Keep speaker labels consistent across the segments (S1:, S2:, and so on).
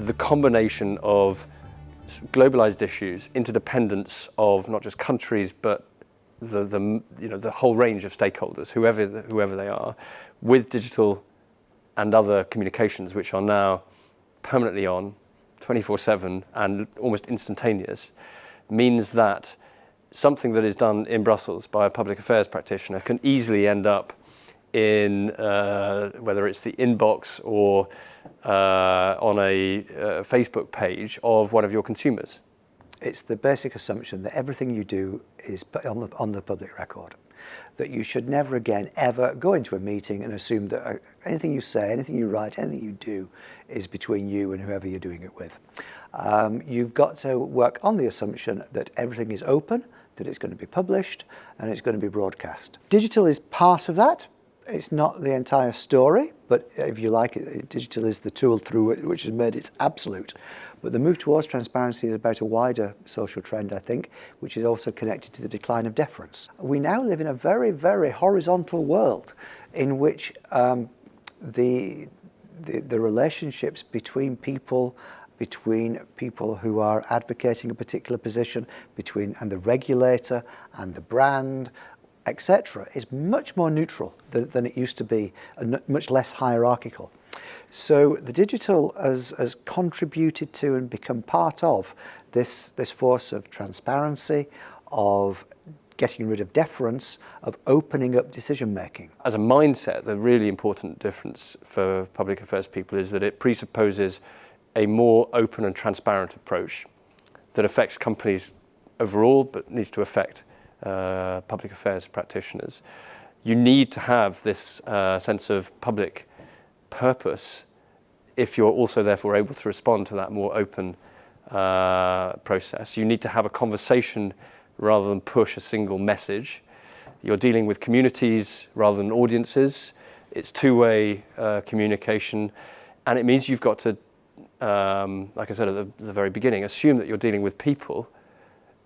S1: the combination of globalized issues, interdependence of not just countries, but the whole range of stakeholders, whoever they are, with digital and other communications, which are now permanently on, 24/7 and almost instantaneous, means that something that is done in Brussels by a public affairs practitioner can easily end up in whether it's the inbox or on a Facebook page of one of your consumers.
S2: It's the basic assumption that everything you do is put on the public record. That you should never again ever go into a meeting and assume that anything you say, anything you write, anything you do is between you and whoever you're doing it with. You've got to work on the assumption that everything is open, that it's going to be published and it's going to be broadcast. Digital is part of that. It's not the entire story, but if you like it, digital is the tool through which has made it absolute. But the move towards transparency is about a wider social trend, I think, which is also connected to the decline of deference. We now live in a very, very horizontal world in which the relationships between people who are advocating a particular position, and the regulator and the brand, etc., is much more neutral than it used to be, and much less hierarchical. So the digital has contributed to and become part of this force of transparency, of getting rid of deference, of opening up decision making.
S1: As a mindset, the really important difference for public affairs people is that it presupposes a more open and transparent approach that affects companies overall, but needs to affect public affairs practitioners. You need to have this sense of public purpose if you're also therefore able to respond to that more open process. You need to have a conversation rather than push a single message. You're dealing with communities rather than audiences. It's two-way communication, and it means you've got to, like I said at the very beginning, assume that you're dealing with people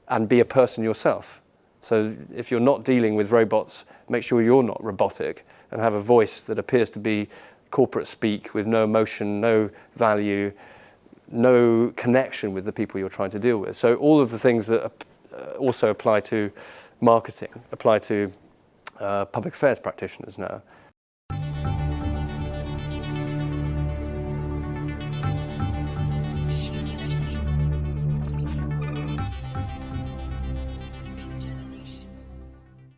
S1: and be a person yourself. So if you're not dealing with robots, make sure you're not robotic and have a voice that appears to be corporate speak with no emotion, no value, no connection with the people you're trying to deal with. So all of the things that also apply to marketing apply to public affairs practitioners now.